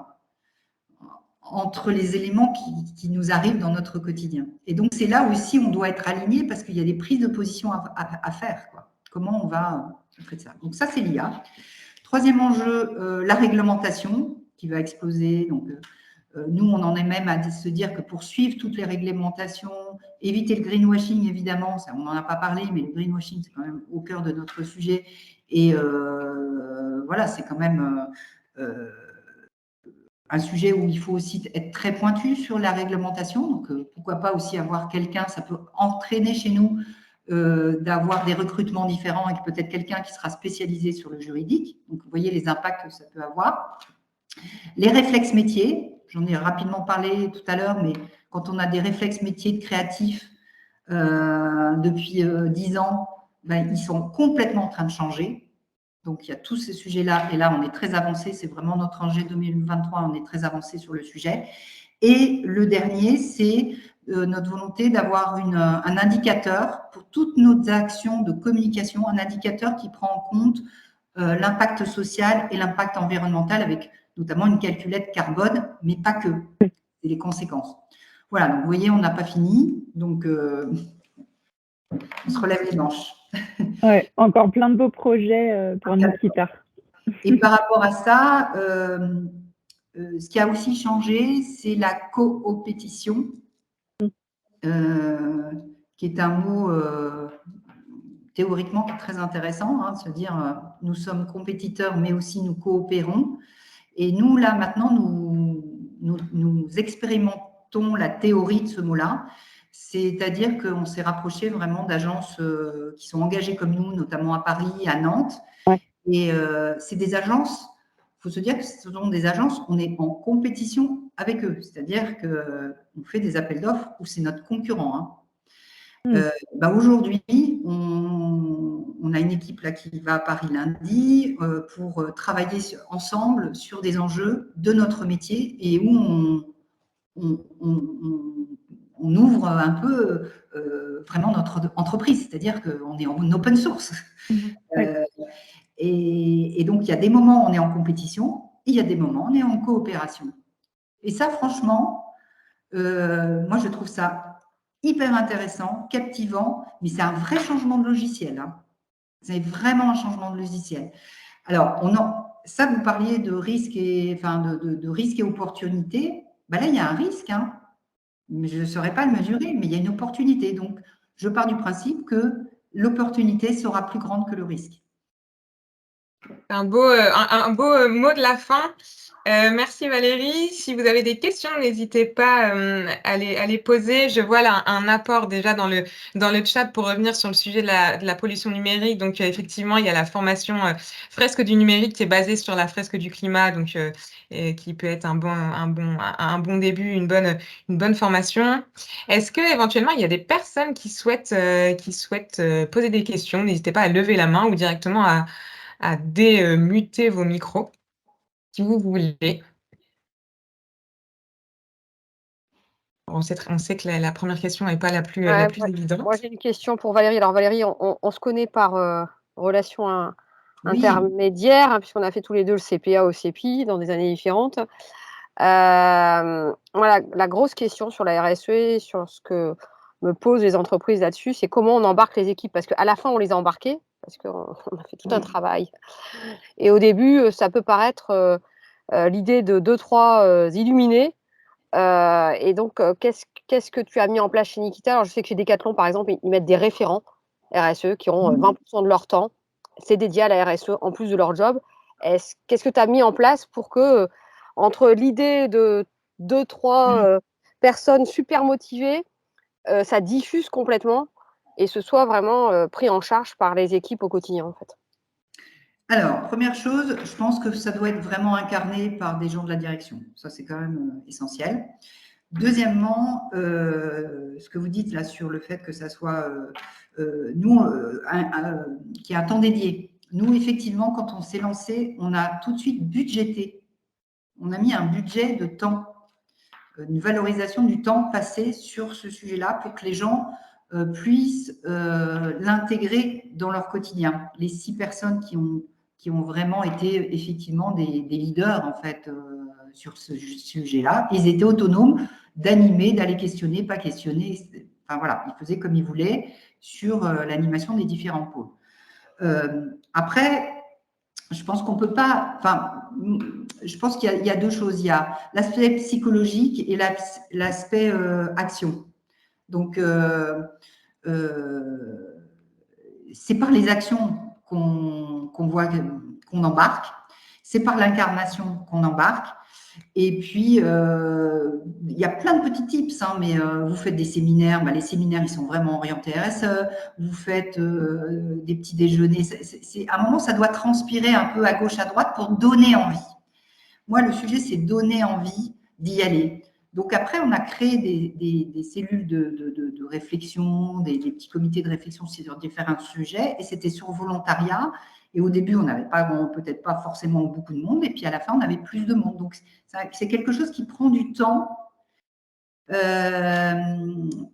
Speaker 3: entre les éléments qui nous arrivent dans notre quotidien. Et donc, c'est là aussi où on doit être aligné parce qu'il y a des prises de position à faire, quoi. Comment on va faire ça? Donc ça, c'est l'IA. Troisième enjeu, la réglementation qui va exploser. Donc, nous, on en est même à se dire que pour suivre toutes les réglementations, éviter le greenwashing, évidemment, ça, on n'en a pas parlé, mais le greenwashing, c'est quand même au cœur de notre sujet. Et voilà, c'est quand même un sujet où il faut aussi être très pointu sur la réglementation. Donc, pourquoi pas aussi avoir quelqu'un, ça peut entraîner chez nous d'avoir des recrutements différents et peut-être quelqu'un qui sera spécialisé sur le juridique. Donc, vous voyez les impacts que ça peut avoir. Les réflexes métiers, j'en ai rapidement parlé tout à l'heure, mais quand on a des réflexes métiers de créatifs depuis 10 ans, ben, ils sont complètement en train de changer. Donc, il y a tous ces sujets-là. Et là, on est très avancé. C'est vraiment notre enjeu 2023. On est très avancé sur le sujet. Et le dernier, c'est notre volonté d'avoir un indicateur pour toutes nos actions de communication, un indicateur qui prend en compte l'impact social et l'impact environnemental avec notamment une calculette carbone, mais pas que. C'est les conséquences. Voilà, donc vous voyez, on n'a pas fini. Donc, on se relève les manches.
Speaker 2: Ouais, encore plein de beaux projets pour Nikita.
Speaker 3: Et par rapport à ça, ce qui a aussi changé, c'est la coopétition, qui est un mot théoriquement très intéressant, hein, de se dire nous sommes compétiteurs, mais aussi nous coopérons. Et nous, là, maintenant, nous expérimentons la théorie de ce mot-là. C'est-à-dire qu'on s'est rapproché vraiment d'agences qui sont engagées comme nous, notamment à Paris, à Nantes.
Speaker 2: Ouais.
Speaker 3: Et c'est des agences, il faut se dire que ce sont des agences, on est en compétition avec eux. C'est-à-dire qu'on fait des appels d'offres où c'est notre concurrent. Hein. Aujourd'hui, on a une équipe là qui va à Paris lundi pour travailler ensemble sur des enjeux de notre métier et où on ouvre un peu vraiment notre entreprise, c'est-à-dire qu'on est en open source. Et donc, il y a des moments où on est en compétition et il y a des moments où on est en coopération. Et ça, franchement, moi, je trouve ça hyper intéressant, captivant, mais c'est un vrai changement de logiciel. Hein. C'est vraiment un changement de logiciel. Alors, ça, vous parliez de risque de risque et opportunité. Ben là, il y a un risque, hein, mais je ne saurais pas le mesurer, mais il y a une opportunité. Donc, je pars du principe que l'opportunité sera plus grande que le risque.
Speaker 1: Un beau mot de la fin. Merci Valérie. Si vous avez des questions, n'hésitez pas à les poser. Je vois là un apport déjà dans le chat pour revenir sur le sujet de la pollution numérique. Donc effectivement, il y a la formation fresque du numérique qui est basée sur la fresque du climat, donc qui peut être un bon début, une bonne formation. Est-ce que éventuellement il y a des personnes qui souhaitent poser des questions? N'hésitez pas à lever la main ou directement à démuter vos micros, si vous voulez. On sait que la première question n'est pas la plus évidente.
Speaker 5: Moi, j'ai une question pour Valérie. Alors, Valérie, on se connaît par relation intermédiaire, hein, puisqu'on a fait tous les deux le CPA au CEPI dans des années différentes. Voilà, la grosse question sur la RSE, sur ce que me posent les entreprises là-dessus, c'est comment on embarque les équipes. Parce qu'à la fin, on les a embarquées, parce qu'on a fait tout un travail. Et au début, ça peut paraître l'idée de 2-3 illuminés. Et donc, qu'est-ce que tu as mis en place chez Nikita? Alors, je sais que chez Decathlon, par exemple, ils mettent des référents RSE qui ont 20% de leur temps. C'est dédié à la RSE en plus de leur job. Qu'est-ce que tu as mis en place pour que, entre l'idée de 2-3 personnes super motivées, ça diffuse complètement et ce soit vraiment pris en charge par les équipes au quotidien, en fait?
Speaker 3: Alors, première chose, je pense que ça doit être vraiment incarné par des gens de la direction. Ça, c'est quand même essentiel. Deuxièmement, ce que vous dites là sur le fait que ça soit nous, qu'il y a un temps dédié. Nous, effectivement, quand on s'est lancé, on a tout de suite budgété. On a mis un budget de temps, une valorisation du temps passé sur ce sujet-là pour que les gens puissent l'intégrer dans leur quotidien. Les 6 personnes qui ont vraiment été effectivement des leaders en fait sur ce sujet-là, ils étaient autonomes d'animer, d'aller questionner, pas questionner. Enfin voilà, ils faisaient comme ils voulaient sur l'animation des différents pôles. Après, je pense qu'on peut pas. Enfin, je pense qu'il y a 2 choses. Il y a l'aspect psychologique et l'aspect action. Donc, c'est par les actions qu'on voit, qu'on embarque. C'est par l'incarnation qu'on embarque. Et puis, il y a plein de petits tips, hein, mais vous faites des séminaires. Les séminaires, ils sont vraiment orientés RSE. Vous faites des petits déjeuners. À un moment, ça doit transpirer un peu à gauche, à droite pour donner envie. Moi, le sujet, c'est donner envie d'y aller. Donc après, on a créé des cellules de réflexion, des petits comités de réflexion sur différents sujets, et c'était sur volontariat. Et au début, on n'avait pas, peut-être pas forcément beaucoup de monde, et puis à la fin, on avait plus de monde. Donc c'est quelque chose qui prend du temps. Et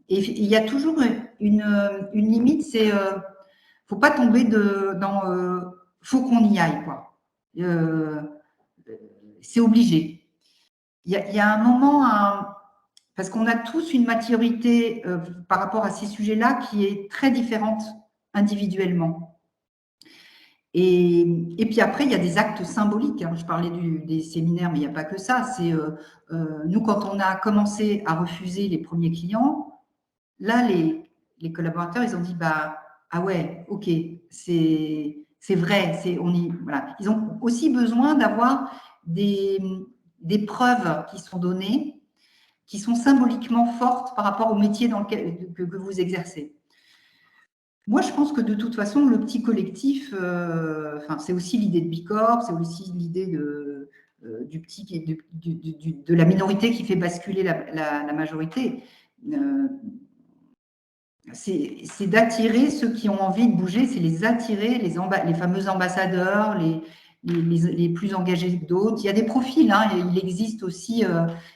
Speaker 3: il y a toujours une limite, c'est faut pas tomber dans faut qu'on y aille, quoi. C'est obligé. Il y a un moment, parce qu'on a tous une maturité par rapport à ces sujets-là qui est très différente individuellement. Et puis après, il y a des actes symboliques. Je parlais des séminaires, mais il n'y a pas que ça. C'est nous, quand on a commencé à refuser les premiers clients, là, les collaborateurs, ils ont dit, ah ouais, ok, c'est vrai. Voilà. Ils ont aussi besoin d'avoir des preuves qui sont données, qui sont symboliquement fortes par rapport au métier dans lequel que vous exercez. Moi, je pense que de toute façon, le petit collectif, c'est aussi l'idée de Bicorp, c'est aussi l'idée de la minorité qui fait basculer la majorité. C'est d'attirer ceux qui ont envie de bouger, c'est les attirer, les fameux ambassadeurs, les plus engagés que d'autres. Il y a des profils, hein, il existe aussi,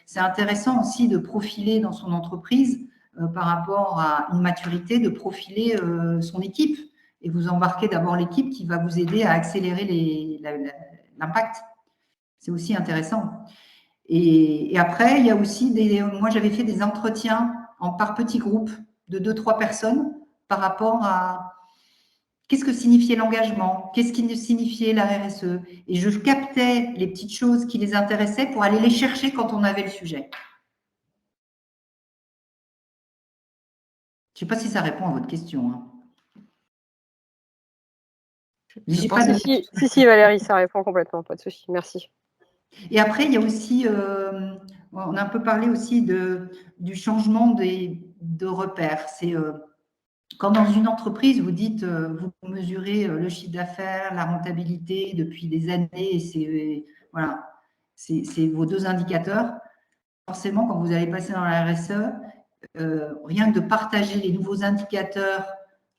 Speaker 3: c'est intéressant aussi de profiler dans son entreprise par rapport à une maturité, de profiler son équipe. Et vous embarquez d'abord l'équipe qui va vous aider à accélérer l'impact. C'est aussi intéressant. Et après, il y a aussi moi j'avais fait des entretiens par petits groupes de 2-3 personnes par rapport à qu'est-ce que signifiait l'engagement, qu'est-ce qui signifiait la RSE. Et je captais les petites choses qui les intéressaient pour aller les chercher quand on avait le sujet. Je ne sais pas si ça répond à votre question. Hein.
Speaker 5: Si, Valérie, ça répond complètement, pas de souci, merci.
Speaker 3: Et après, il y a aussi, on a un peu parlé aussi du changement de repères. C'est quand dans une entreprise, vous dites, vous mesurez le chiffre d'affaires, la rentabilité depuis des années, et c'est vos 2 indicateurs. Forcément, quand vous allez passer dans la RSE, rien que de partager les nouveaux indicateurs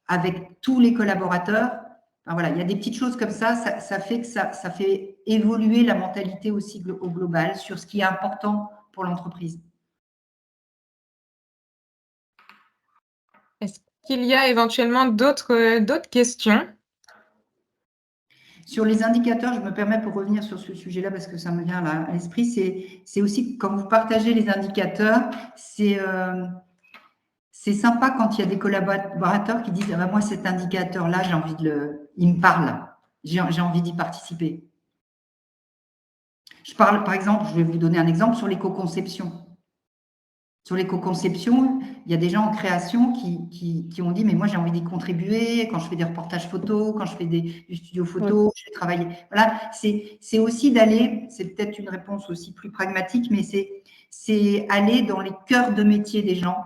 Speaker 3: avec tous les collaborateurs, il y a des petites choses comme ça, ça fait que ça fait évoluer la mentalité aussi au global sur ce qui est important pour l'entreprise.
Speaker 1: Est-ce qu'il y a éventuellement d'autres questions?
Speaker 3: Sur les indicateurs, je me permets pour revenir sur ce sujet-là parce que ça me vient à l'esprit, c'est aussi quand vous partagez les indicateurs, c'est sympa quand il y a des collaborateurs qui disent moi cet indicateur-là, il me parle, j'ai envie d'y participer. Je parle, par exemple, je vais vous donner un exemple sur l'éco-conception. Sur l'éco-conception, il y a des gens en création qui ont dit mais moi j'ai envie d'y contribuer quand je fais des reportages photos, quand je fais du studio photo, je vais travailler. Voilà, c'est aussi d'aller, c'est peut-être une réponse aussi plus pragmatique, mais c'est aller dans les cœurs de métier des gens.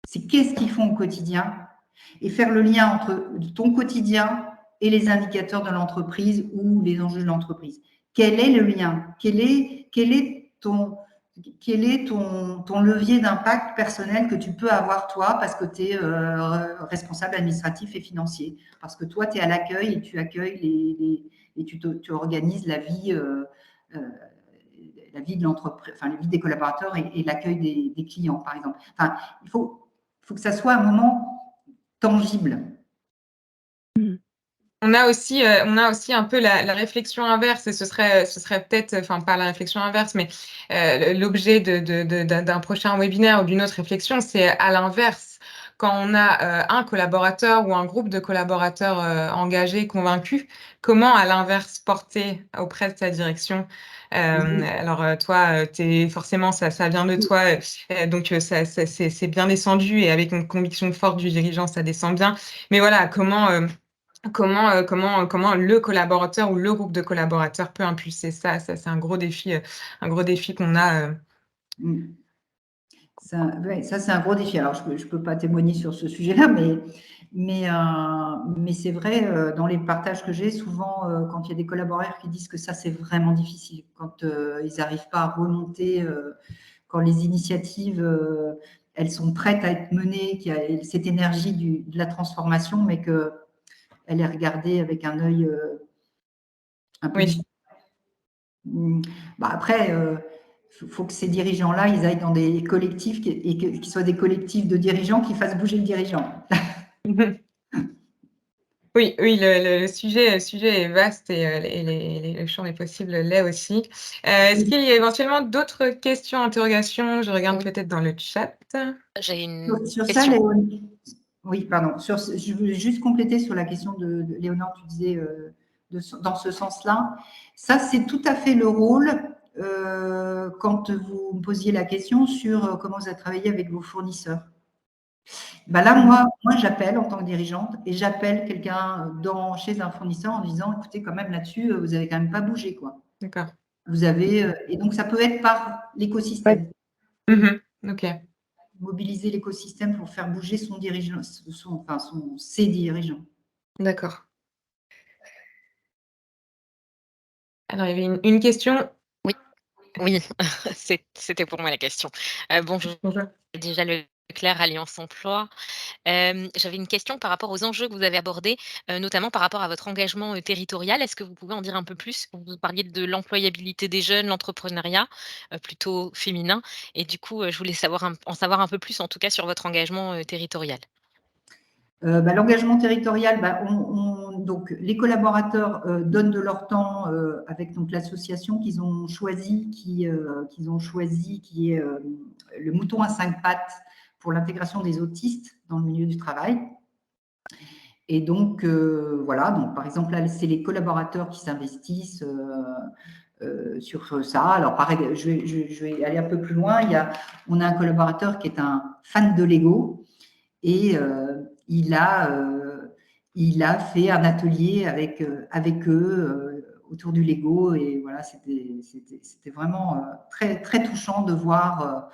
Speaker 3: C'est qu'est-ce qu'ils font au quotidien et faire le lien entre ton quotidien et les indicateurs de l'entreprise ou les enjeux de l'entreprise. Quel est le lien? Quel est ton levier d'impact personnel que tu peux avoir toi parce que tu es responsable administratif et financier, parce que toi, tu es à l'accueil et tu accueilles et tu organises la vie de l'entreprise, enfin, la vie des collaborateurs et l'accueil des clients, par exemple. Enfin, il faut que ça soit un moment tangible.
Speaker 1: On a aussi un peu la réflexion inverse, et ce serait peut-être, enfin pas la réflexion inverse, mais l'objet d'un prochain webinaire ou d'une autre réflexion, c'est à l'inverse. Quand on a un collaborateur ou un groupe de collaborateurs engagés, convaincus, comment à l'inverse porter auprès de sa direction? Alors toi, forcément ça vient de toi, donc c'est bien descendu et avec une conviction forte du dirigeant, ça descend bien. Mais voilà, comment le collaborateur ou le groupe de collaborateurs peut impulser ça, c'est un gros défi qu'on a.
Speaker 3: Ça, c'est un gros défi. Alors, je peux pas témoigner sur ce sujet-là, mais c'est vrai, dans les partages que j'ai, souvent, quand il y a des collaborateurs qui disent que ça, c'est vraiment difficile, quand ils n'arrivent pas à remonter, quand les initiatives, elles sont prêtes à être menées, qu'il y a cette énergie de la transformation, mais qu'elle est regardée avec un œil un peu différent. Après, faut que ces dirigeants-là, ils aillent dans des collectifs et qu'ils soient des collectifs de dirigeants qui fassent bouger le dirigeant.
Speaker 1: Oui, le sujet est vaste et le champ des possibles l'est aussi. Est-ce qu'il y a éventuellement d'autres questions, interrogations? Je regarde peut-être dans le chat.
Speaker 6: J'ai une
Speaker 3: sur
Speaker 6: question.
Speaker 3: Ça, Léonie. Oui, pardon. Je veux juste compléter sur la question de Léonore, tu disais dans ce sens-là. Ça, c'est tout à fait le rôle quand vous me posiez la question sur comment vous avez travaillé avec vos fournisseurs. Ben là, moi j'appelle en tant que dirigeante et j'appelle quelqu'un chez un fournisseur en disant, écoutez, quand même là-dessus, vous n'avez quand même pas bougé, quoi.
Speaker 1: D'accord.
Speaker 3: Vous avez et donc ça peut être par l'écosystème.
Speaker 1: Ok.
Speaker 3: Mobiliser l'écosystème pour faire bouger son dirigeant, ses dirigeants.
Speaker 1: D'accord. Alors, il y avait une question.
Speaker 6: Oui, c'était pour moi la question. Bonjour. Déjà Leclerc, Alliance Emploi. J'avais une question par rapport aux enjeux que vous avez abordés, notamment par rapport à votre engagement territorial. Est-ce que vous pouvez en dire un peu plus? Vous parliez de l'employabilité des jeunes, l'entrepreneuriat, plutôt féminin. Et du coup, je voulais en savoir un peu plus, en tout cas, sur votre engagement territorial.
Speaker 3: L'engagement territorial, donc les collaborateurs donnent de leur temps avec donc l'association qu'ils ont choisi, qui est le mouton à 5 pattes pour l'intégration des autistes dans le milieu du travail. Et donc voilà, donc par exemple là, c'est les collaborateurs qui s'investissent sur ça. Alors pareil, je vais aller un peu plus loin. On a un collaborateur qui est un fan de Lego et il a fait un atelier avec eux autour du Lego et voilà, c'était vraiment très, très touchant de voir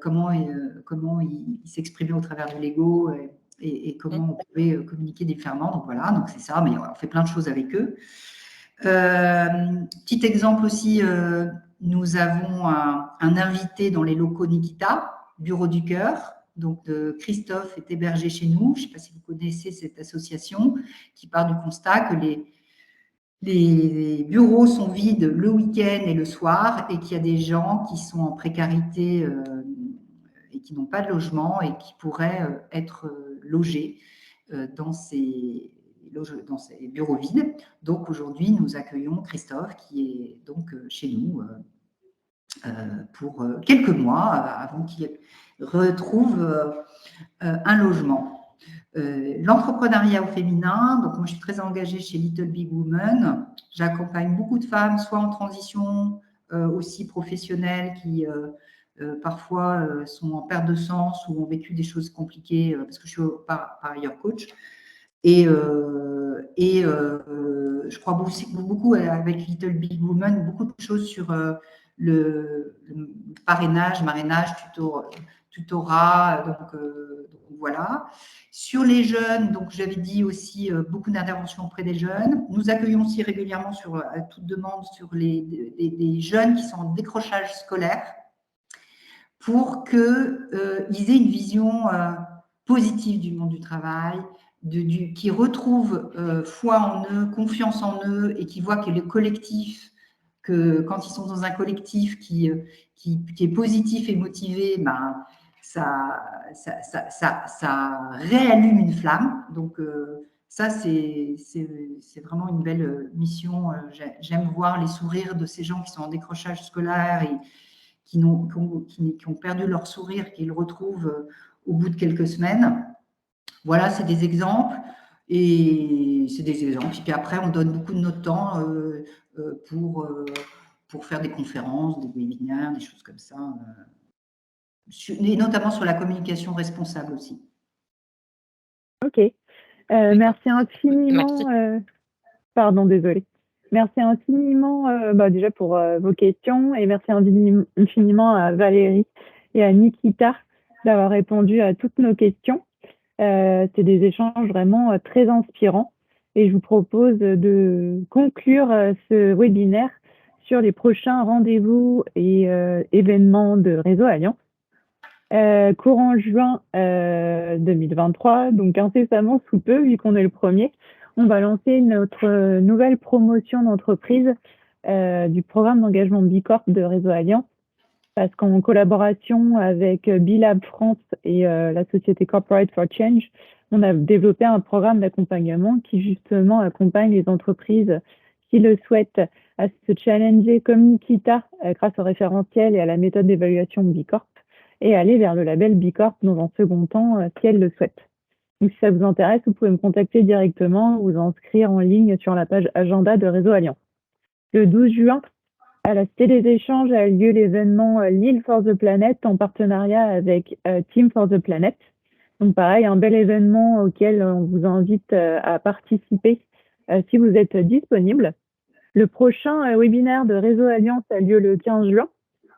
Speaker 3: comment il s'exprimait au travers du Lego et comment on pouvait communiquer différemment. Donc voilà, donc c'est ça, mais on fait plein de choses avec eux. Petit exemple aussi, nous avons un invité dans les locaux Nikita, Bureau du Cœur. Donc, Christophe est hébergé chez nous. Je ne sais pas si vous connaissez cette association qui part du constat que les bureaux sont vides le week-end et le soir et qu'il y a des gens qui sont en précarité et qui n'ont pas de logement et qui pourraient être logés dans ces bureaux vides. Donc, aujourd'hui, nous accueillons Christophe qui est donc chez nous pour quelques mois avant qu'il retrouve un logement. L'entrepreneuriat au féminin, donc moi je suis très engagée chez Little Big Women. J'accompagne beaucoup de femmes, soit en transition aussi professionnelle, qui parfois sont en perte de sens ou ont vécu des choses compliquées, parce que je suis par ailleurs coach. Et je crois beaucoup avec Little Big Women, beaucoup de choses sur le parrainage, marrainage, tutorat, donc voilà. Sur les jeunes, donc j'avais dit aussi beaucoup d'interventions auprès des jeunes. Nous accueillons aussi régulièrement à toute demande sur des jeunes qui sont en décrochage scolaire pour qu'ils aient une vision positive du monde du travail, qui retrouvent foi en eux, confiance en eux et qui voient que le collectif, que quand ils sont dans un collectif qui est positif et motivé, ben, ça réallume une flamme. Donc, ça, c'est vraiment une belle mission. J'aime voir les sourires de ces gens qui sont en décrochage scolaire et qui ont perdu leur sourire, qu'ils retrouvent au bout de quelques semaines. Voilà, c'est des exemples. Et c'est des exemples. Et puis après, on donne beaucoup de notre temps pour faire des conférences, des webinaires, des choses comme ça. Et notamment sur la communication responsable aussi.
Speaker 2: Ok. Merci infiniment. Pardon, désolée. Merci infiniment déjà pour vos questions et merci infiniment à Valérie et à Nikita d'avoir répondu à toutes nos questions. C'est des échanges vraiment très inspirants et je vous propose de conclure ce webinaire sur les prochains rendez-vous et événements de Réseau Alliance. Courant juin 2023, donc incessamment sous peu, vu qu'on est le premier, on va lancer notre nouvelle promotion d'entreprise du programme d'engagement Bicorp de Réseau Alliance, parce qu'en collaboration avec Bilab France et la société Corporate for Change, on a développé un programme d'accompagnement qui justement accompagne les entreprises qui le souhaitent à se challenger comme Nikita grâce au référentiel et à la méthode d'évaluation Bicorp et aller vers le label Bicorp dans un second temps si elles le souhaitent. Donc si ça vous intéresse, vous pouvez me contacter directement ou vous inscrire en ligne sur la page agenda de Réseau Alliance. Le 12 juin, à la Cité des Échanges a lieu l'événement Lille for the Planet en partenariat avec Team for the Planet. Donc pareil, un bel événement auquel on vous invite à participer si vous êtes disponible. Le prochain webinaire de Réseau Alliance a lieu le 15 juin.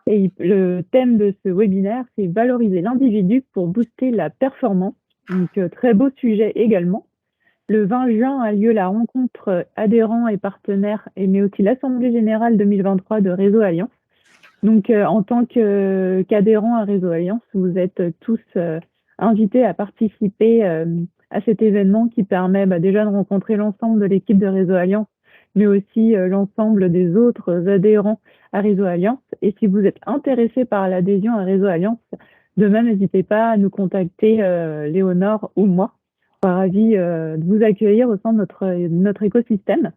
Speaker 2: Et le thème de ce webinaire, c'est valoriser l'individu pour booster la performance. Donc, très beau sujet également. Le 20 juin a lieu la rencontre adhérents et partenaires, mais aussi l'Assemblée Générale 2023 de Réseau Alliance. Donc, en tant qu'adhérents à Réseau Alliance, vous êtes tous invités à participer à cet événement qui permet déjà de rencontrer l'ensemble de l'équipe de Réseau Alliance, mais aussi l'ensemble des autres adhérents à Réseau Alliance. Et si vous êtes intéressé par l'adhésion à Réseau Alliance, de même, n'hésitez pas à nous contacter, Léonore ou moi. On sera ravis de vous accueillir au sein de notre écosystème.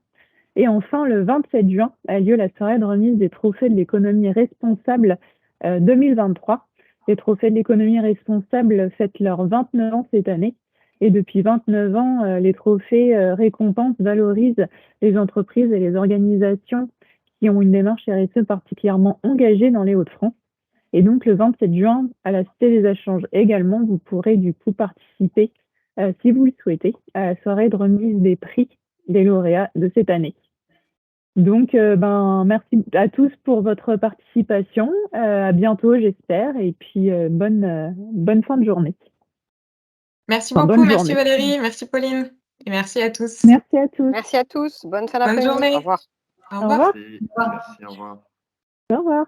Speaker 2: Et enfin, le 27 juin a lieu la soirée de remise des trophées de l'économie responsable 2023. Les trophées de l'économie responsable fêtent leurs 29 ans cette année. Et depuis 29 ans, les trophées récompensent, valorisent les entreprises et les organisations qui ont une démarche RSE particulièrement engagée dans les Hauts-de-France. Et donc, le 27 juin, à la Cité des Échanges également, vous pourrez du coup participer, si vous le souhaitez, à la soirée de remise des prix des lauréats de cette année. Donc, merci à tous pour votre participation. À bientôt, j'espère. Et puis, bonne fin de journée.
Speaker 1: Merci beaucoup. Merci Valérie. Merci Pauline. Et merci à tous.
Speaker 2: Merci à tous.
Speaker 5: Merci à tous. Bonne fin d'après-midi.
Speaker 1: Bonne journée.
Speaker 5: Au revoir.
Speaker 1: Au revoir.
Speaker 7: Merci, au revoir.
Speaker 2: Au revoir.